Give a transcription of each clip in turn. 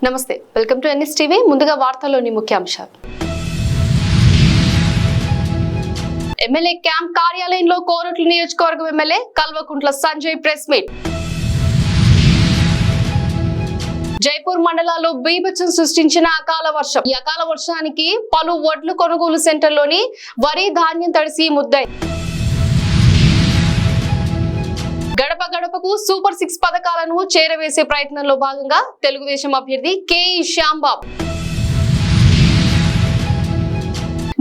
నమస్తే, welcome to NS TV. ముందుగా వార్తల్లోని ముఖ్యాంశాలు. ఎమ్మెల్యే క్యాంప్ కార్యాలయంలో కోరుట్ల నియోజకవర్గం MLA Kalvakuntla Sanjay press meet. Jaipur మండలాల్లో బీభత్సం సృష్టించిన అకాల వర్షం. ఈ అకాల వర్షానికి పలు వడ్లు కొనుగోలు సెంటర్లోని వరి ధాన్యం తడిసి ముద్దాయి. గడప గడపకు సూపర్ 6 పథకాలను చేరవేసే ప్రయత్నంలో భాగంగా తెలుగుదేశం అభ్యర్థి కేఈ శ్యాంబాబు.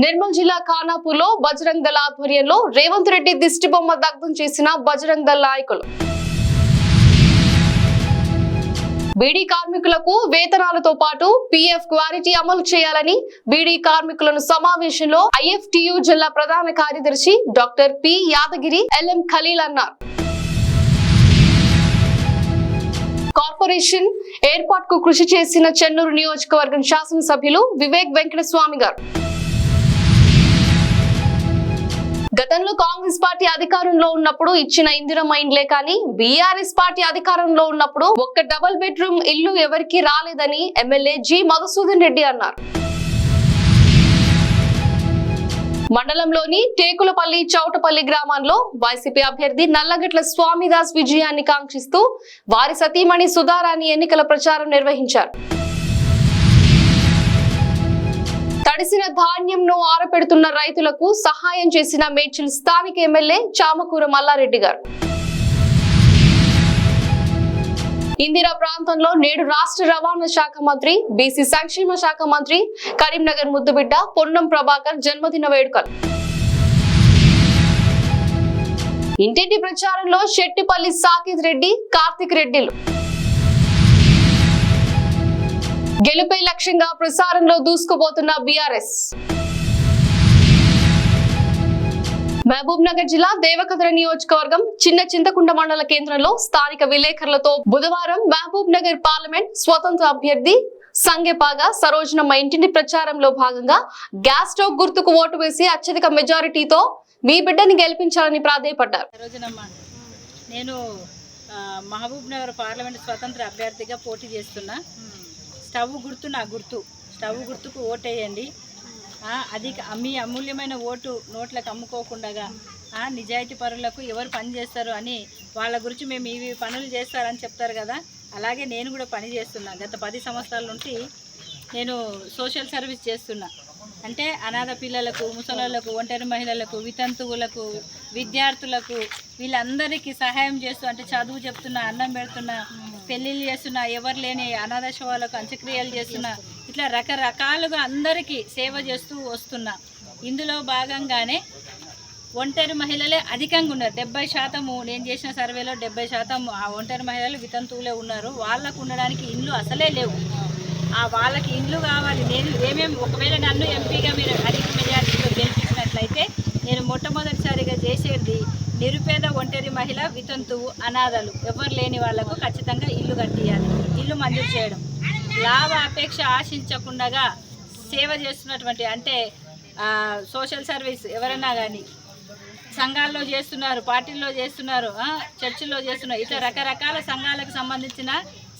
నిర్మల్ జిల్లా ఖానాపూర్లో బజరంగ్ దళ ఆధ్వర్యంలో రేవంత్ రెడ్డి దిష్టిబొమ్మ దగ్ధం చేసిన బజరంగ్ దళ నాయకులు. బీడీ కార్మికులకు వేతనాలతో పాటు పీఎఫ్ గ్యారెంటీ అమలు చేయాలని బీడీ కార్మికులను సమావేశంలో ఐఎఫ్టియు జిల్లా ప్రధాన కార్యదర్శి doctor P Yadagiri LM Khaleel అన్నారు. కార్పొరేషన్ ఏర్పాటుకు కృషి చేసిన చెన్నూరు నియోజకవర్గం శాసనసభ్యులు వివేక్ వెంకటస్వామి గారు. గతంలో కాంగ్రెస్ పార్టీ అధికారంలో ఉన్నప్పుడు ఇచ్చిన ఇందిరమ్మ ఇండ్లే కానీ బీఆర్ఎస్ పార్టీ అధికారంలో ఉన్నప్పుడు ఒక్క డబుల్ బెడ్రూమ్ ఇల్లు ఎవరికి రాలేదని ఎమ్మెల్యే జి మధుసూదన్ రెడ్డి అన్నారు. మండలంలోని టేకులపల్లి చౌటపల్లి గ్రామాల్లో వైసీపీ అభ్యర్థి నల్లగట్ల స్వామిదాస్ విజయాన్ని కాంక్షిస్తూ వారి సతీమణి సుధారాణి ఎన్నికల ప్రచారం నిర్వహించారు. తడిసిన ధాన్యంను ఆరపెడుతున్న రైతులకు సహాయం చేసిన మేడ్చల్ స్థానిక ఎమ్మెల్యే చామకూర మల్లారెడ్డి గారు. ఇందిరా ప్రాంతంలో నేడు రాష్ట్ర రవాణా శాఖ మంత్రి, బీసీ సంక్షేమ శాఖ మంత్రి కరీంనగర్ ముద్దుబిడ్డ పొన్నం ప్రభాకర్ జన్మదిన వేడుకలు. ఇంటింటి ప్రచారంలో శెట్టిపల్లి సాకిత్ రెడ్డి, కార్తిక్ రెడ్డిలు. గెలుపే లక్ష్యంగా ప్రచారంలో దూసుకుపోతున్న బీఆర్ఎస్. మహబూబ్ నగర్ జిల్లా దేవకద్ర నియోజకవర్గం చిన్న చింతకుంట మండల కేంద్రంలో స్థానిక విలేకరులతో బుధవారం మహబూబ్ నగర్ పార్లమెంట్ స్వతంత్ర అభ్యర్థి సంగెపాగా సరోజనమ్మ ఇంటింటి ప్రచారంలో భాగంగా గ్యాస్ స్టవ్ గుర్తుకు ఓటు వేసి అత్యధిక మెజారిటీతో మీ బిడ్డని గెలిపించాలని ప్రాధేయపడ్డారు. నేను మహబూబ్ నగర్ పార్లమెంట్ స్వతంత్ర అభ్యర్థిగా పోటీ చేస్తున్నా. స్టవ్ గుర్తు నా గుర్తు, స్టవ్ గుర్తుకు ఓటేయండి. అది మీ అమూల్యమైన ఓటు నోట్లకు అమ్ముకోకుండా నిజాయితీ పరులకు ఎవరు పని చేస్తారు అని వాళ్ళ గురించి మేము ఇవి పనులు చేస్తారని చెప్తారు కదా, అలాగే నేను కూడా పని చేస్తున్నా. గత 10 సంవత్సరాల నుండి నేను సోషల్ సర్వీస్ చేస్తున్నా. అంటే అనాథ పిల్లలకు, ముసలాళ్లకు, ఒంటరి మహిళలకు, వితంతువులకు, విద్యార్థులకు వీళ్ళందరికీ సహాయం చేస్తూ, అంటే చదువు చెప్తున్నా, అన్నం పెడుతున్నా, పెళ్ళిళ్ళు చేస్తున్నా, ఎవరు లేని అనాథ శవాలకు అంత్యక్రియలు చేస్తున్నా, ఇట్లా రకరకాలుగా అందరికీ సేవ చేస్తూ వస్తున్నా. ఇందులో భాగంగానే ఒంటరి మహిళలే అధికంగా ఉన్నారు. 70% నేను చేసిన సర్వేలో 70% ఆ ఒంటరి మహిళలు వితంతువులే ఉన్నారు. వాళ్ళకు ఉండడానికి ఇండ్లు అసలే లేవు. వాళ్ళకి ఇండ్లు కావాలి. నేను ఒకవేళ నన్ను ఎంపీగా మీరు అధిక మెజారిటీతో గెలిపించినట్లయితే నేను మొట్టమొదటిసారిగా చేసేది నిరుపేద ఒంటరి మహిళ, వితంతువు, అనాథలు ఎవరు లేని వాళ్లకు ఖచ్చితంగా ఇల్లు కట్టియాలి, ఇల్లు మంజూరు చేయడం. లాభ అపేక్ష ఆశించకుండా సేవ చేస్తున్నటువంటి, అంటే సోషల్ సర్వీస్ ఎవరైనా కానీ సంఘాల్లో చేస్తున్నారు, పార్టీల్లో చేస్తున్నారు, చర్చిల్లో చేస్తున్నారు, ఇట్లా రకరకాల సంఘాలకు సంబంధించిన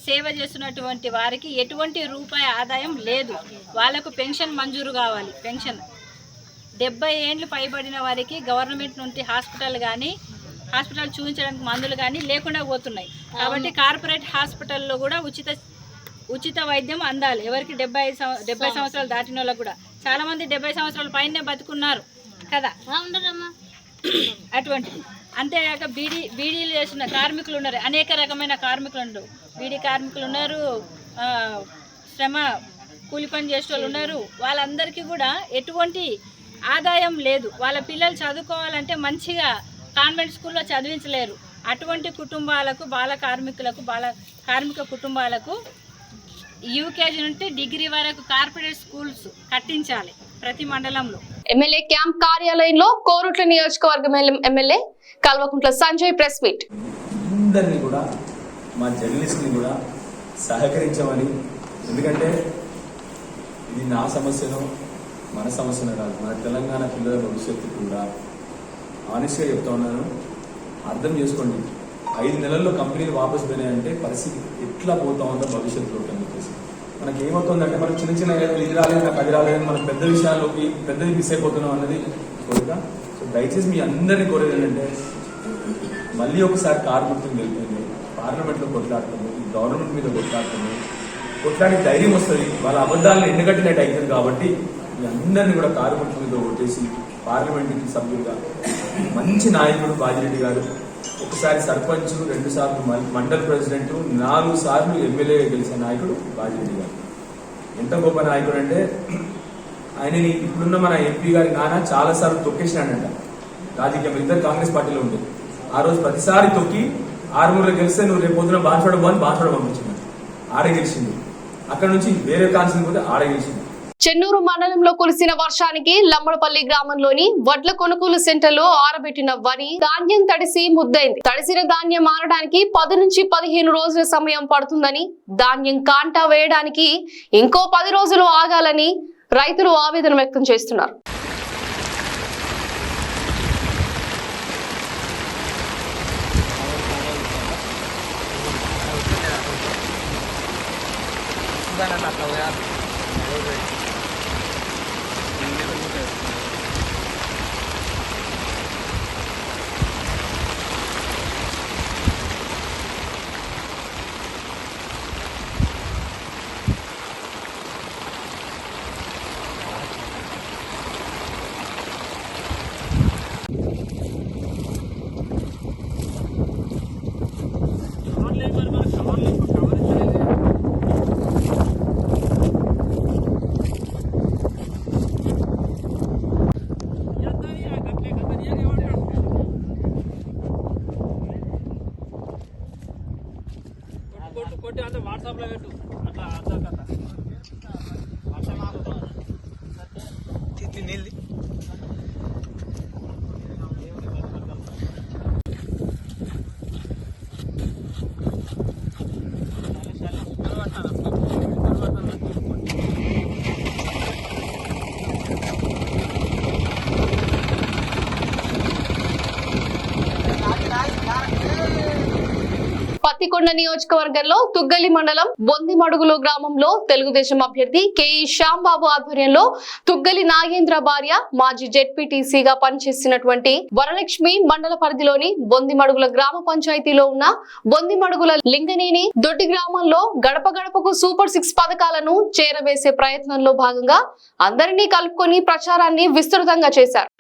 సేవ చేస్తున్నటువంటి వారికి ఎటువంటి రూపాయి ఆదాయం లేదు. వాళ్ళకు పెన్షన్ మంజూరు కావాలి. పెన్షన్ 70 ఏండ్లు పైబడిన వారికి గవర్నమెంట్ నుండి హాస్పిటల్ చూపించడానికి మందులు కానీ లేకుండా పోతున్నాయి. కాబట్టి కార్పొరేట్ హాస్పిటల్లో కూడా ఉచిత వైద్యం అందాలి. ఎవరికి 70 సంవత్సరాలు దాటిన వాళ్ళకు కూడా. చాలామంది 70 సంవత్సరాల పైనే బతుకున్నారు కదా. అటువంటిది. అంతేకాక బీడీలు చేస్తున్న కార్మికులు ఉన్నారు, అనేక రకమైన కార్మికులు ఉన్నారు. బీడీ కార్మికులు ఉన్నారు, శ్రమ కూలి పని చేసే వాళ్ళు ఉన్నారు. వాళ్ళందరికీ కూడా ఎటువంటి ఆదాయం లేదు. వాళ్ళ పిల్లలు చదువుకోవాలంటే మంచిగా కాన్వెంట్ స్కూల్లో చదివించలేరు. అటువంటి కుటుంబాలకు, కార్మిక కుటుంబాలకు యూకేజీ నుండి డిగ్రీ వరకు కార్పొరేట్ స్కూల్స్ కట్టించాలి ప్రతి మండలంలో. ఎమ్మెల్యే క్యాంప్ కార్యాలయంలో కోరుట్ల నియోజకవర్గం MLA Kalvakuntla Sanjay press meet. అందరినీ కూడా, మా జర్నలిస్ట్ని కూడా సహకరించమని, ఎందుకంటే ఇది నా సమస్యను మన సమస్యను కాదు, మన తెలంగాణ పిల్లల భవిష్యత్తు కూడా ఆనెస్ట్గా చెప్తా ఉన్నాను. అర్థం చేసుకోండి. 5 నెలల్లో కంపెనీలు వాపసు పోయినాయంటే పరిస్థితి ఎట్లా పోతా ఉందో భవిష్యత్తులో అని చెప్పేసి మనకి ఏమవుతుందంటే మనం చిన్న చిన్న ఇది రాలేదు నాకు అది రాలేదని మనం పెద్ద విషయాల్లోకి పెద్దది మిస్ అయిపోతున్నాం అన్నది కోరిక. సో దయచేసి మీ అందరినీ కోరేది ఏంటంటే మళ్ళీ ఒకసారి కారు గుర్తుకు వెళ్ళిపోయింది, పార్లమెంట్లో కొట్లాడుతుంది, గవర్నమెంట్ మీద కొట్లాడి ధైర్యం వస్తుంది, వాళ్ళ అబద్ధాలను ఎండగట్టినట్టు అవుతుంది. కాబట్టి మీ అందరినీ కూడా కారు గుర్తు మీద ఓటేసి పార్లమెంట్కి సభ్యులుగా మంచి నాయకుడు బాజిరెడ్డి గారు, ఒకసారి సర్పంచ్, 2 సార్లు మండల్ ప్రెసిడెంట్, 4 సార్లు ఎమ్మెల్యేగా గెలిచిన నాయకుడు బాజిరెడ్డి గారు. ఎంత గొప్ప నాయకుడు అంటే ఆయనని ఇప్పుడున్న మన ఎంపీ గారి నాన్న చాలా సార్లు తొక్కేసినాడంట. రాజకీయం ఇద్దరు కాంగ్రెస్ పార్టీలో ఉండేది. ఆ రోజు ప్రతిసారి తొక్కి 6 గెలిస్తే నువ్వు రేపు పొద్దున బాన్సోడ పంపించింది, ఆడ గెలిచింది. అక్కడ నుంచి వేరే కాన్సిల్ పోతే ఆడ గెలిచింది. చెన్నూరు మండలంలో కురిసిన వర్షానికి లమ్మడపల్లి గ్రామంలోని వడ్ల కొనుగోలు సెంటర్లో ఆరబెట్టిన వరి ధాన్యం తడిసి ముద్దైంది. తడిసిన ధాన్యం ఆరడానికి 10 నుంచి 15 రోజుల సమయం పడుతుందని, ధాన్యం కాంటా వేయడానికి ఇంకో 10 రోజులు ఆగాలని రైతులు ఆవేదన వ్యక్తం చేస్తున్నారు. కొట్టి అంటే వాట్సాప్లో పెట్టు, అట్లా అర్థం కదా తిత్తి నీళ్ళు పత్తికొండ నియోజకవర్గంలో తుగ్గలి మండలం బొందిమడుగులు గ్రామంలో తెలుగుదేశం అభ్యర్థి కేఈ శ్యాంబాబు ఆధ్వర్యంలో తుగ్గలి నాగేంద్ర భార్య మాజీ జెడ్పీటీసీగా పనిచేసినటువంటి వరలక్ష్మి మండల పరిధిలోని బొందిమడుగుల గ్రామ పంచాయతీలో ఉన్న బొందిమడుగుల లింగనేని దొడ్డి గ్రామంలో గడప గడపకు సూపర్ 6 పథకాలను చేరవేసే ప్రయత్నంలో భాగంగా అందరినీ కలుపుకొని ప్రచారాన్ని విస్తృతంగా చేశారు.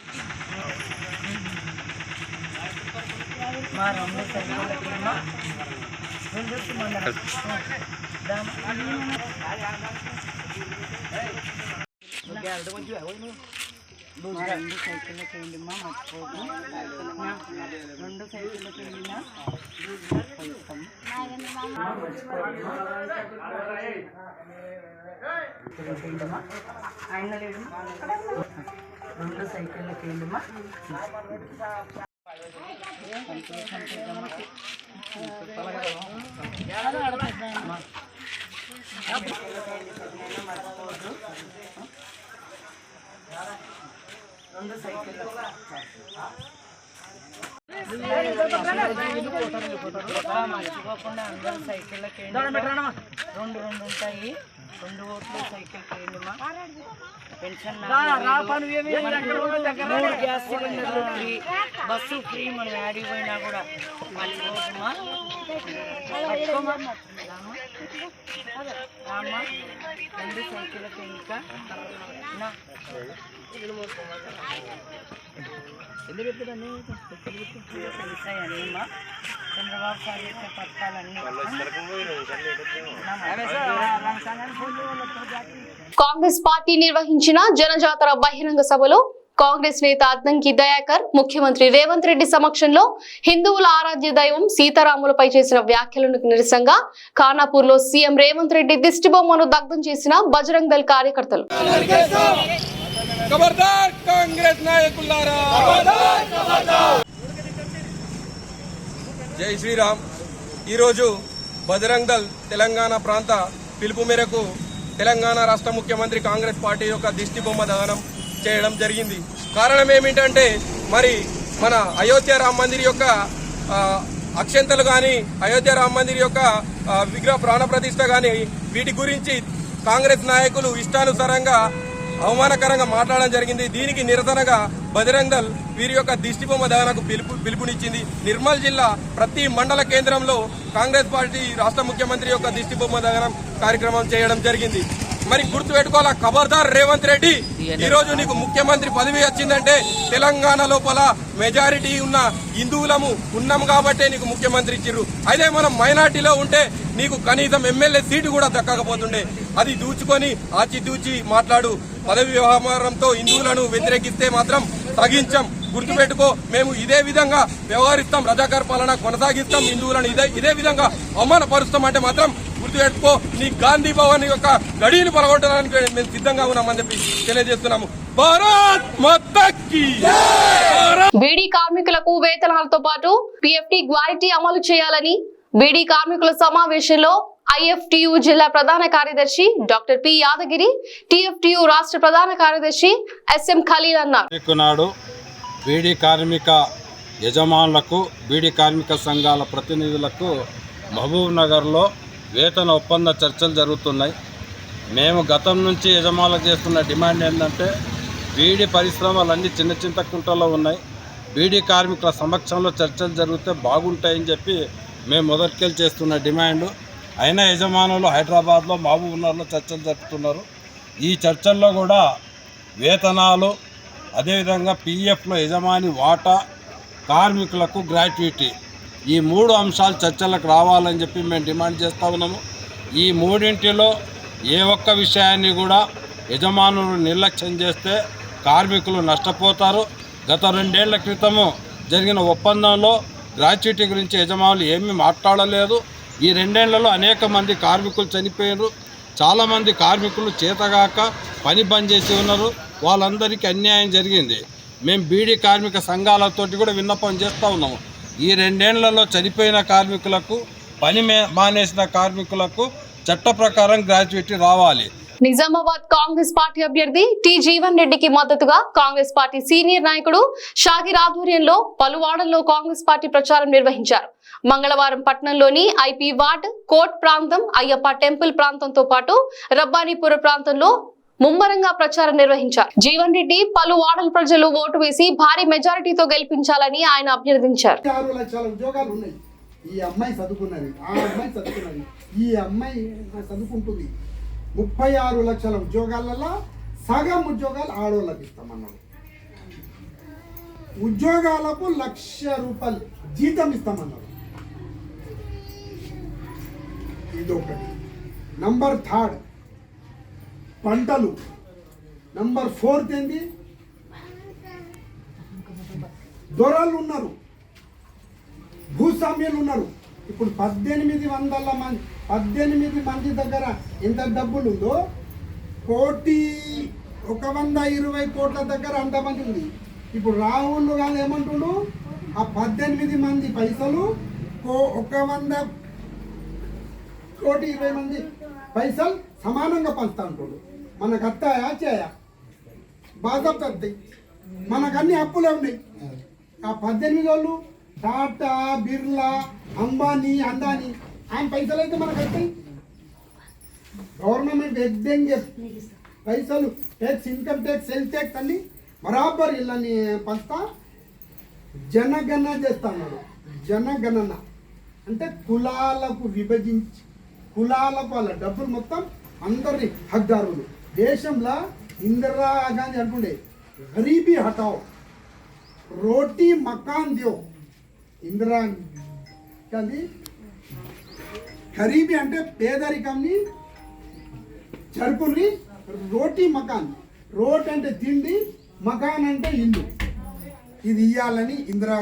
రెండు సైకిళ్ళకి వెళ్ళిమా మర్చిపోదు, 2 సైకిళ్ళకి వెళ్ళినా ఆయన లేడు, 2 సైకిళ్ళకి వెళ్ళిమా మర్చిపోకుండా అందరూ సైకిళ్ళకి 2 ఉంటాయి, 2 ఓట్లు సైకిల్కి వెళ్ళిమా. పెన్షన్ 3 గ్యాస్ సిలిండర్లు ఫ్రీ, బస్సు ఫ్రీ, మనం యాడికి పోయినా కూడా మర్చిపోతుమ్మా. రామ్మా 2 సైకిళ్ళకి ఇంకా తెలిసాయన్నీమా. చంద్రబాబు సార్ యొక్క పథకాలన్నీ కాంగ్రెస్ పార్టీ నిర్వహించిన జనజాతర బహిరంగ సభలో కాంగ్రెస్ నేత అద్దంకి దయాకర్ ముఖ్యమంత్రి రేవంత్ రెడ్డి సమక్షంలో హిందువుల ఆరాధ్య దైవం సీతారాములపై చేసిన వ్యాఖ్యలకు నిరసనగా ఖానాపూర్ లో సీఎం రేవంత్ రెడ్డి దిష్టి బొమ్మను దగ్ధం చేసిన బజరంగ్ దళ్ కార్యకర్తలు. జై శ్రీరామ్. ఈరోజు బజరంగ్ దళ్ తెలంగాణ ప్రాంత పిలుపు మేరకు తెలంగాణ రాష్ట్ర ముఖ్యమంత్రి కాంగ్రెస్ పార్టీ యొక్క దిష్టి బొమ్మ దహనం చేయడం జరిగింది. కారణం ఏమిటంటే మరి మన అయోధ్య రామ మందిర్ యొక్క అక్షంతలు కానీ, అయోధ్య రామ మందిర్ యొక్క విగ్రహ ప్రాణ ప్రతిష్ఠ కానీ వీటి గురించి కాంగ్రెస్ నాయకులు ఇష్టానుసారంగా అవమానకరంగా మాట్లాడడం జరిగింది. దీనికి నిరసనగా బజరంగ్ దళ్ వీరి యొక్క దిష్టిబొమ్మ దహనకు పిలుపునిచ్చింది. నిర్మల్ జిల్లా ప్రతి మండల కేంద్రంలో కాంగ్రెస్ పార్టీ రాష్ట్ర ముఖ్యమంత్రి యొక్క దిష్టిబొమ్మ దహనం కార్యక్రమం చేయడం జరిగింది. మరి గుర్తుపెట్టుకోవాలా, ఖబర్దార్ రేవంత్ రెడ్డి, ఈ రోజు నీకు ముఖ్యమంత్రి పదవి వచ్చిందంటే తెలంగాణ లోపల మెజారిటీ ఉన్న హిందువులము ఉన్నాం కాబట్టే నీకు ముఖ్యమంత్రి ఇచ్చిర్రు. అదే మనం మైనార్టీలో ఉంటే నీకు కనీసం ఎమ్మెల్యే సీటు కూడా దక్కకపోతుండే. అది దూచుకొని ఆచితూచి మాట్లాడు. పదవి వ్యవహారంతో హిందువులను వ్యతిరేకిస్తే మాత్రం తగ్గించాం. గుర్తుపెట్టుకో, మేము ఇదే విధంగా వ్యవహరిస్తాం, రజాకార్ పాలన కొనసాగిస్తాం, హిందువులను ఇదే విధంగా అవమానపరుస్తాం అంటే మాత్రం గుర్తుపెట్టుకో, నీ గాంధీ భవన్ యొక్క గడిని పలగొట్టడానికి మేము సిద్ధంగా ఉన్నామని చెప్పి తెలియజేస్తున్నాము. భారత్ మాతా కీ జై. బీడీ కార్మికులకు వేతనాలతో పాటు పిఎఫ్టి గ్వారంటీ అమలు చేయాలని బీడీ కార్మికుల సమావేశంలో ఐఎఫ్టియు జిల్లా ప్రధాన కార్యదర్శి డాక్టర్ పి యాదగిరి, టిఎఫ్టియు రాష్ట్ర ప్రధాన కార్యదర్శి ఎస్ఎం ఖలీల్ అన్నారు. బీడీ కార్మిక యజమానులకు, బీడీ కార్మిక సంఘాల ప్రతినిధులకు మహబూబ్ నగర్లో వేతన ఒప్పంద చర్చలు జరుగుతున్నాయి. మేము గతం నుంచి యజమానులకు చేస్తున్న డిమాండ్ ఏంటంటే, బీడీ పరిశ్రమలన్నీ చిన్న చింతకుంటలో ఉన్నాయి, బీడీ కార్మికుల సమక్షంలో చర్చలు జరిగితే బాగుంటాయని చెప్పి మేము మొదటికెళ్ళి చేస్తున్న డిమాండ్. అయినా యజమానులు హైదరాబాద్లో, మహబూబ్ నగర్లో చర్చలు జరుపుతున్నారు. ఈ చర్చల్లో కూడా వేతనాలు, అదేవిధంగా పిఎఫ్లో యజమాని వాటా, కార్మికులకు గ్రాట్యుటీ, ఈ 3 అంశాలు చర్చలకు రావాలని చెప్పి మేము డిమాండ్ చేస్తూ ఉన్నాము. ఈ మూడింటిలో ఏ ఒక్క విషయాన్ని కూడా యజమానులు నిర్లక్ష్యం చేస్తే కార్మికులు నష్టపోతారు. గత 2 ఏళ్ల క్రితము జరిగిన ఒప్పందంలో గ్రాట్యుటీ గురించి యజమానులు ఏమీ మాట్లాడలేదు. ఈ 2 ఏళ్లలో అనేక మంది కార్మికులు చనిపోయారు. చాలామంది కార్మికులు చేతగాక పని బంద్ చేసి ఉన్నారు. వాళ్ళందరికీ అన్యాయం జరిగింది. మేము బీడీ కార్మిక సంఘాలతోటి కూడా విన్నపం చేస్తూ ఉన్నాము. ఈ 2 ఏళ్లలో చనిపోయిన కార్మికులకు, పని మానేసిన కార్మికులకు చట్ట ప్రకారం గ్రాట్యుటీ రావాలి. నిజామాబాద్ కాంగ్రెస్ పార్టీ అభ్యర్థి టి జీవన్ రెడ్డికి మద్దతుగా కాంగ్రెస్ పార్టీ సీనియర్ నాయకుడు షాకిర్ ఆధ్వర్యంలో పలు వార్డుల్లో కాంగ్రెస్ పార్టీ ప్రచారం నిర్వహించారు. మంగళవారం పట్టణంలోని ఐపీ వార్డ్, కోట్ ప్రాంతం, అయ్యప్ప టెంపుల్ ప్రాంతంతో పాటు రబ్బానీపుర ప్రాంతంలో ముమ్మరంగా ప్రచారం నిర్వహించారు. జీవన్ రెడ్డి పలు వార్డుల ప్రజలు ఓటు వేసి భారీ మెజారిటీతో గెలిపించాలని ఆయన అభ్యర్థించారు. 6 లక్షల ఉద్యోగాలు ఉన్నాయి. ఈ అమ్మాయి చదువుకున్నది, ఆ అమ్మాయి చదువుకున్నది, ఈ అమ్మాయి చదువుకుంటుంది. 36 లక్షల ఉద్యోగాలలో సగం ఉద్యోగాలు ఆడవాళ్ళకి ఇస్తామన్నాడు. ఉద్యోగాలకు ₹1,00,000 జీతం ఇస్తామన్నారు. ఇదొకటి. నంబర్ 3 పంటలు. నంబర్ 4 ఏంది, దొరలు ఉన్నారు, భూస్వామ్యులు ఉన్నారు. ఇప్పుడు 18 మంది దగ్గర ఎంత డబ్బులు ఉందో, 120 కోట్ల దగ్గర అంతమంది ఉంది. ఇప్పుడు రాహుల్ గాంధీ ఏమంటుండు, ఆ 18 మంది పైసలు 120 మంది పైసలు సమానంగా పంచుతా అంటుండు. మనకు అత్తాయా చేయా బాధపడి వస్తాయి. మనకు అన్ని అప్పులే ఉన్నాయి. ఆ 18 వాళ్ళు టాటా, బిర్లా, అంబానీ, అందానీ, ఆయన పైసలు అయితే మనకు వస్తాయి. గవర్నమెంట్ ఎద్దంగా పైసలు, tax, income tax, cell tax అన్ని బరాబర్ ఇళ్ళని పంచుతా జనగణన చేస్తున్నాడు. జనగణన అంటే కులాలకు విభజించి, కులాలకు వాళ్ళ డబ్బులు మొత్తం అందరినీ హక్దారులు. దేశంలో ఇందిరా గాంధీ అంటుండే, గరీబీ హటావ్, రోటీ మకాన్ దియో. ఇందిరా గాంధీ గరీబీ అంటే పేదరికంని జరుపుని, రోటీ మకాన్, రోట్ అంటే తిండి, మకాన్ అంటే ఇల్లు, ఇది ఇయ్యాలని ఇందిరా.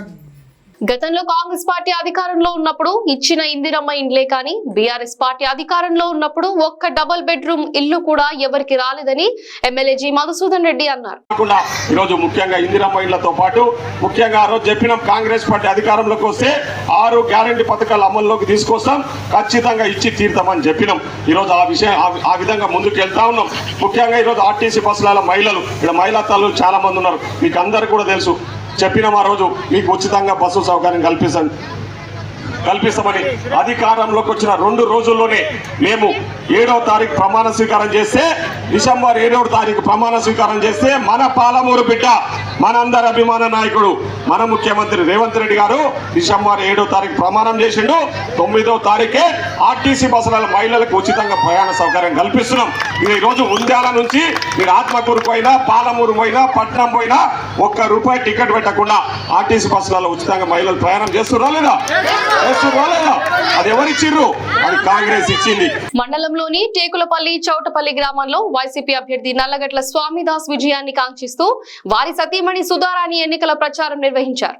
గతంలో కాంగ్రెస్ పార్టీ అధికారంలో ఉన్నప్పుడు ఇచ్చిన ఇందిరమ్మ ఇండ్లే కానీ బీఆర్ఎస్ పార్టీ అధికారంలో ఉన్నప్పుడు ఒక్క డబుల్ బెడ్రూమ్ ఇల్లు కూడా ఎవరికి రాలేదని ఎమ్మెల్యే జి మధుసూదన్ రెడ్డి అన్నారు. ఈరోజు ముఖ్యంగా ఇందిరమ్మ ఇళ్లతో పాటు ముఖ్యంగా ఆ రోజు చెప్పినాం, కాంగ్రెస్ పార్టీ అధికారంలోకి వస్తే 6 గ్యారంటీ పథకాలు అమల్లోకి తీసుకొస్తాం, ఖచ్చితంగా ఇచ్చి తీరుతామని చెప్పినాం. ఈరోజు ఆ విధంగా ముందుకు వెళ్తా ఉన్నాం. ముఖ్యంగా ఈరోజు ఆర్టీసీ బస్సుల మహిళలు, ఇక్కడ మహిళా తల్లులు చాలా మంది ఉన్నారు, మీకు అందరికీ కూడా తెలుసు. చెప్పినాం ఆ రోజు, మీకు ఉచితంగా బస్సు సౌకర్యం కల్పిస్తామని. అధికారంలోకి వచ్చిన 2 రోజుల్లోనే మేము 7వ తారీఖు ప్రమాణ స్వీకారం చేస్తే, డిసెంబర్ 7వ తారీఖు ప్రమాణ స్వీకారం చేస్తే మన పాలమూరు బిడ్డ, మనందరి అభిమాన నాయకుడు మన ముఖ్యమంత్రి రేవంత్ రెడ్డి గారు డిసెంబర్ 7వ తారీఖు ప్రమాణం చేసిండు. 9వ తారీఖే ఆర్టీసీ బస్సుల మహిళలకు ఉచితంగా ప్రయాణ సౌకర్యం కల్పిస్తున్నాం. ఈ రోజు ఉంద్యాల నుంచి మీరు ఆత్మకూరు పోయినా, పాలమూరు పోయినా, పట్నం పోయినా ₹1 టికెట్ పెట్టకుండా ఆర్టీసీ బస్సులలో ఉచితంగా మహిళలు ప్రయాణం చేస్తున్నారా లేదా? అది ఎవరిచ్చిర్రు? అది కాంగ్రెస్ ఇచ్చింది. మండలంలోని టేకులపల్లి, చౌటపల్లి గ్రామంలో వైసీపీ అభ్యర్థి నల్లగట్ల స్వామిదాస్ విజయాన్ని కాంక్షిస్తూ వారి సతీమణి సుధారాణి ఎన్నికల ప్రచారం నిర్వహించారు.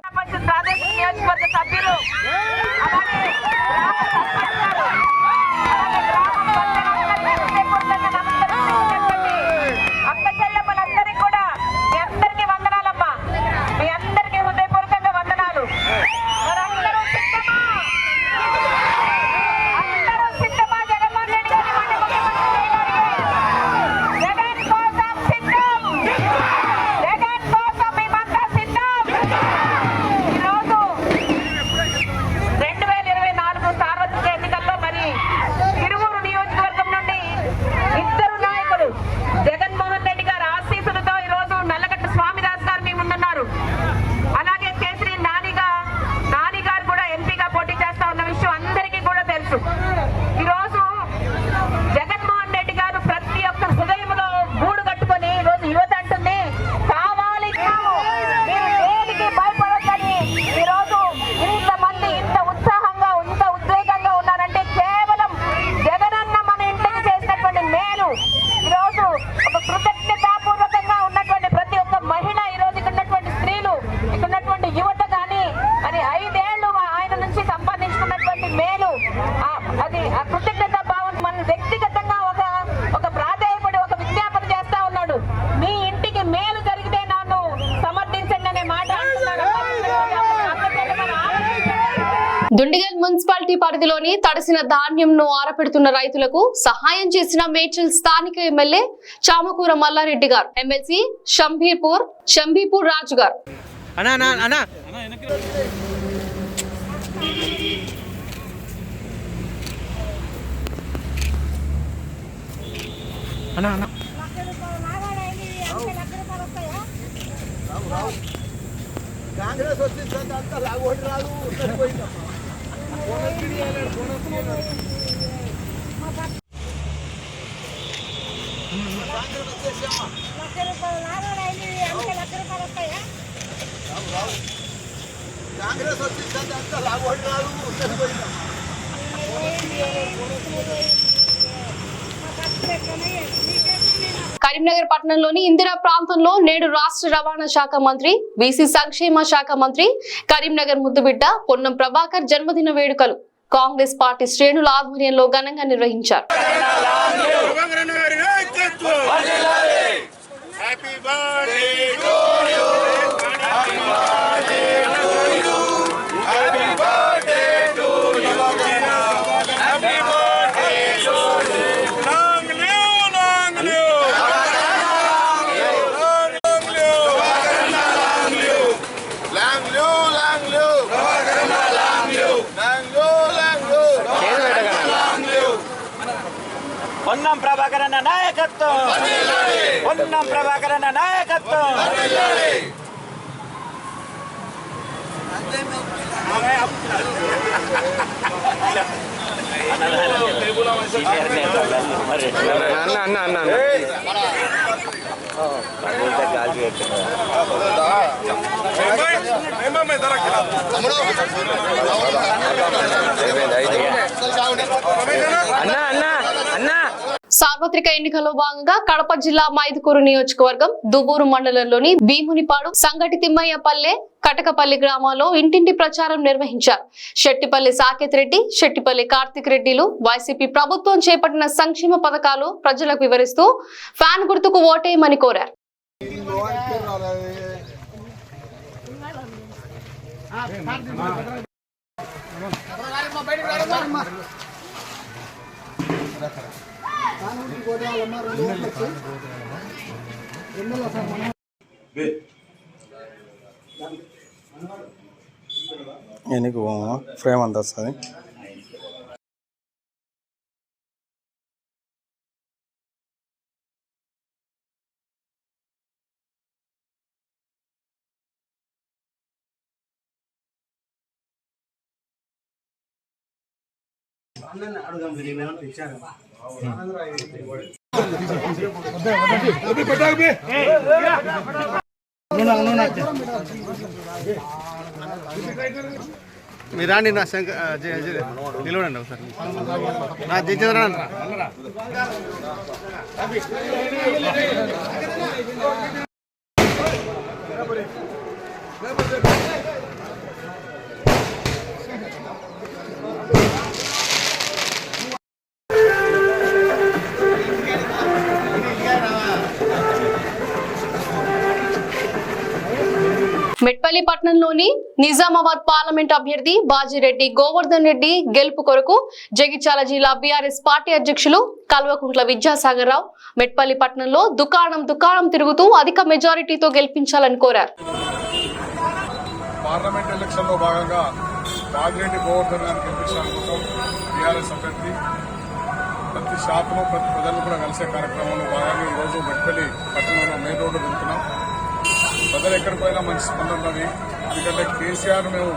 దుండిగల్ మున్సిపాలిటీ పరిధిలోని తడిసిన ధాన్యంను ఆరపెడుతున్న రైతులకు సహాయం చేసిన మేడ్చల్ స్థానిక ఎమ్మెల్యే చామకూర మల్లారెడ్డి గారు, ఎమ్మెల్సీ షంబీపూర్ రాజు గారు. కాంగ్రెస్ వచ్చింది అంతా లాగోటి రాదు. కాంగ్రెస్ వచ్చింది అంతా లాగోటి రాదు. కరీంనగర్ పట్టణంలోని ఇందిరా ప్రాంతంలో నేడు రాష్ట్ర రవాణా శాఖ మంత్రి, బీసీ సంక్షేమ శాఖ మంత్రి, కరీంనగర్ ముద్దుబిడ్డ పొన్నం ప్రభాకర్ జన్మదిన వేడుకలు కాంగ్రెస్ పార్టీ శ్రేణుల ఆధ్వర్యంలో ఘనంగా నిర్వహించారు. పొన్నం ప్రభాకర్ అన్న నాయకత్వం, పొన్నం ప్రభాకర్ అన్న నాయకత్వం. సార్వత్రిక ఎన్నికల్లో భాగంగా కడప జిల్లా మైదుకూరు నియోజకవర్గం దువ్వూరు మండలంలోని భీమునిపాడు, సంగటి తిమ్మయ్యపల్లె, కటకపల్లి గ్రామాల్లో ఇంటింటి ప్రచారం నిర్వహించారు. శెట్టిపల్లి సాకేత్ రెడ్డి, శెట్టిపల్లి కార్తిక్ రెడ్డిలు వైసీపీ ప్రభుత్వం చేపట్టిన సంక్షేమ పథకాలు ప్రజలకు వివరిస్తూ ఫ్యాన్ గుర్తుకు ఓటేయమని కోరారు. ఎన్నికి ఫ్రేమ్ అంత వస్తుంది. మీరు రాండి నా నిలవడండి ఒకసారి నా జయచంద్ర మెట్పల్లి పట్టణంలోని నిజామాబాద్ పార్లమెంట్ అభ్యర్థి బాజిరెడ్డి గోవర్ధన్ రెడ్డి గెలుపు కొరకు జగిత్యాల జిల్లా బీఆర్ఎస్ పార్టీ అధ్యక్షులు కల్వకుంట్ల విద్యాసాగర్ రావు మెట్పల్లి పట్టణంలో దుకాణం తిరుగుతూ అధిక మెజారిటీతో గెలిపించాలని కోరారు. పార్లమెంట్ ఎలక్షన్ లో భాగంగా బాజిరెడ్డి గోవర్ధన్ గారిని గెలిపించడం కోసం బీఆర్ఎస్ అభ్యర్థి ప్రతి షాపులో ప్రతి ప్రజలు కూడా కలిసే కార్యక్రమంలో భాగంగా ఈరోజు మెట్పల్లి పట్టణంలో మెయిన్ రోడ్డు వెళ్తున్నాం. ప్రజలు ఎక్కడికి పోయినా మంచి స్పందన ఉన్నది. ఎందుకంటే కేసీఆర్ మేము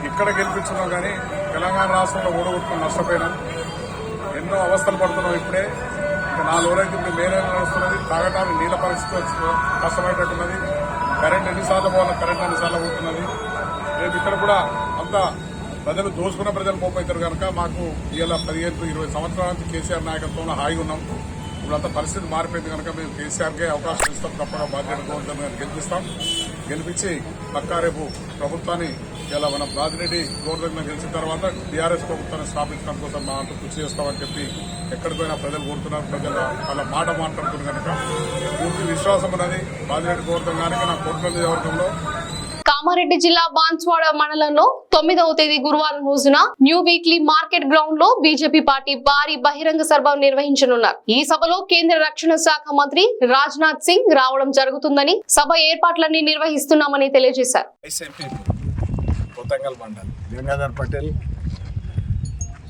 ఇక్కడ గెలిపించున్నాం కానీ తెలంగాణ రాష్ట్రంలో ఓడగొట్టుకుని నష్టపోయినాం. ఎన్నో అవస్థలు పడుతున్నాం. ఇప్పుడే ఇంకా 4 రోజులైతే ఇప్పుడు మే నెల నడుస్తున్నది. తాగడానికి నీళ్ళ పరిస్థితి కష్టపడేటట్టున్నది. కరెంట్ ఎన్నిసార్లు పోవాలో కరెంట్ ఎన్నిసార్లు పోతున్నది. రేపు ఇక్కడ కూడా అంతా ప్రజలు దోచుకున్న ప్రజలు పోపవుతారు కనుక మాకు ఇలా 15-20 సంవత్సరాల నుంచి కేసీఆర్ నాయకత్వంలో హాయిగా ఉన్నాం. ఇప్పుడంతా పరిస్థితి మారిపోయింది కనుక మేము కేసీఆర్కే అవకాశం ఇస్తాం. తప్పగా బాధ్యత గోవర్ధన్ గారిని గెలిపిస్తాం. గెలిపించి పక్కా రేపు ప్రభుత్వాన్ని ఇలా మన బాజిరెడ్డి గోవర్ధన్ గారు గెలిచిన తర్వాత టీఆర్ఎస్ ప్రభుత్వాన్ని స్థాపించడం కోసం మా అంతా కృషి చేస్తామని చెప్పి ఎక్కడికైనా ప్రజలు కోరుతున్నారు. ప్రజలు వాళ్ళ మాట మాట్లాడుతున్నారు కనుక పూర్తి విశ్వాసం ఉన్నది బాజిరెడ్డి గోవర్ధన్ గారికి. నా కోట్ల నియోజకవర్గంలో కామారెడ్డి జిల్లా బాన్స్వాడ మండలంలో 9వ తేదీ గురువారం రోజున న్యూ వీక్లీ మార్కెట్ గ్రౌండ్ లో బీజేపీ పార్టీ భారీ బహిరంగ సభ నిర్వహించనున్నారు. ఈ సభలో కేంద్ర రక్షణ శాఖ మంత్రి రాజ్నాథ్ సింగ్ రావడం జరుగుతుందని సభ ఏర్పాట్లన్నీ నిర్వహిస్తున్నామని తెలియజేశారు. పోతంగల్ మండల్ గంగాధర్ పటేల్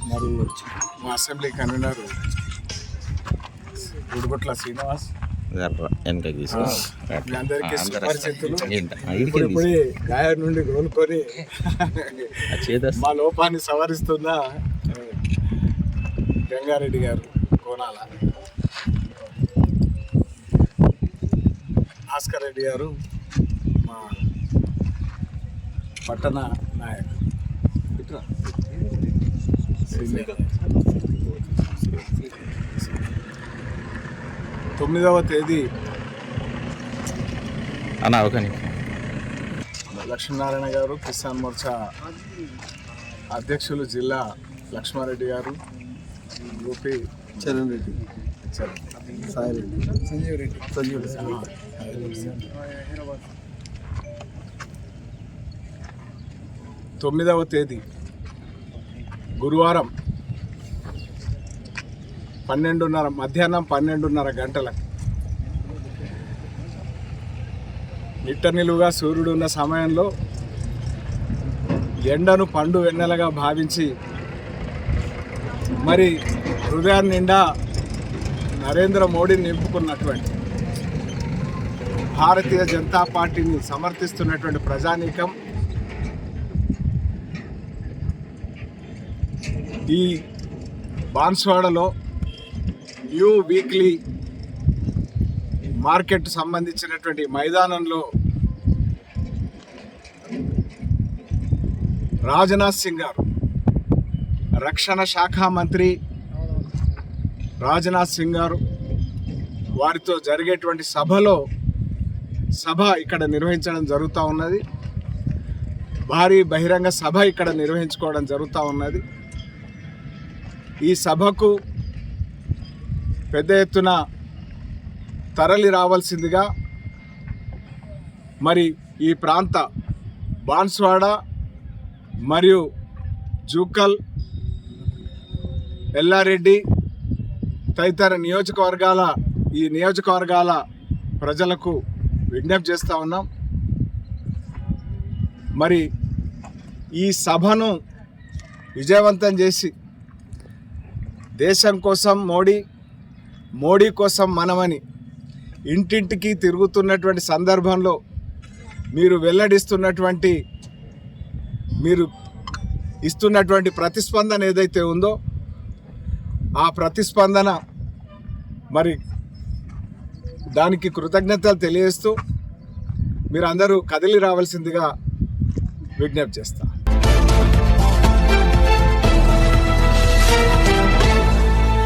మరియు మా అసెంబ్లీ కన్వీనర్ గుడిగొట్ల శ్రీనివాస్ అందరికీ సుపరిచితులు. ఇప్పుడు గాయం నుండి కోలుకొని మా లోపాన్ని సవరిస్తున్న గంగారెడ్డి గారు కోనాల, భాస్కర్ రెడ్డి గారు మా పట్టణ నాయకుడు. 9వ తేదీ లక్ష్మీనారాయణ గారు కిసాన్ మోర్చా అధ్యక్షులు జిల్లా లక్ష్మారెడ్డి గారు, గోపి చరణ్ రెడ్డి, సాయి రెడ్డి, సంజీవ్ రెడ్డి 9వ తేదీ గురువారం మధ్యాహ్నం 12:30 గంటలకు నిట్ట నిలువుగా సూర్యుడు ఉన్న సమయంలో ఎండను పండు వెన్నెలగా భావించి మరి హృదయాన్ని నిండా నరేంద్ర మోడీని నింపుకున్నటువంటి భారతీయ జనతా పార్టీని సమర్థిస్తున్నటువంటి ప్రజానీకం ఈ బాన్స్వాడలో న్యూ వీక్లీ మార్కెట్ సంబంధించినటువంటి మైదానంలో రాజ్నాథ్ సింగ్ గారు, రక్షణ శాఖ మంత్రి రాజ్నాథ్ సింగ్ గారు వారితో జరిగేటువంటి సభ ఇక్కడ నిర్వహించడం జరుగుతూ ఉన్నది. భారీ బహిరంగ సభ ఇక్కడ నిర్వహించుకోవడం జరుగుతూ ఉన్నది. ఈ సభకు పెద్ద ఎత్తున తరలి రావాల్సిందిగా మరి ఈ ప్రాంత బాన్స్వాడ మరియు జూకల్, ఎల్లారెడ్డి తదితర నియోజకవర్గాల ప్రజలకు విజ్ఞప్తి చేస్తూ ఉన్నాం. మరి ఈ సభను విజయవంతం చేసి దేశం కోసం మోడీ కోసం మనమని ఇంటింటికి తిరుగుతున్నటువంటి సందర్భంలో మీరు ఇస్తున్నటువంటి ప్రతిస్పందన ఏదైతే ఉందో ఆ ప్రతిస్పందన మరి దానికి కృతజ్ఞతలు తెలియజేస్తూ మీరందరూ కదిలి రావాల్సిందిగా విజ్ఞప్తి చేస్తా.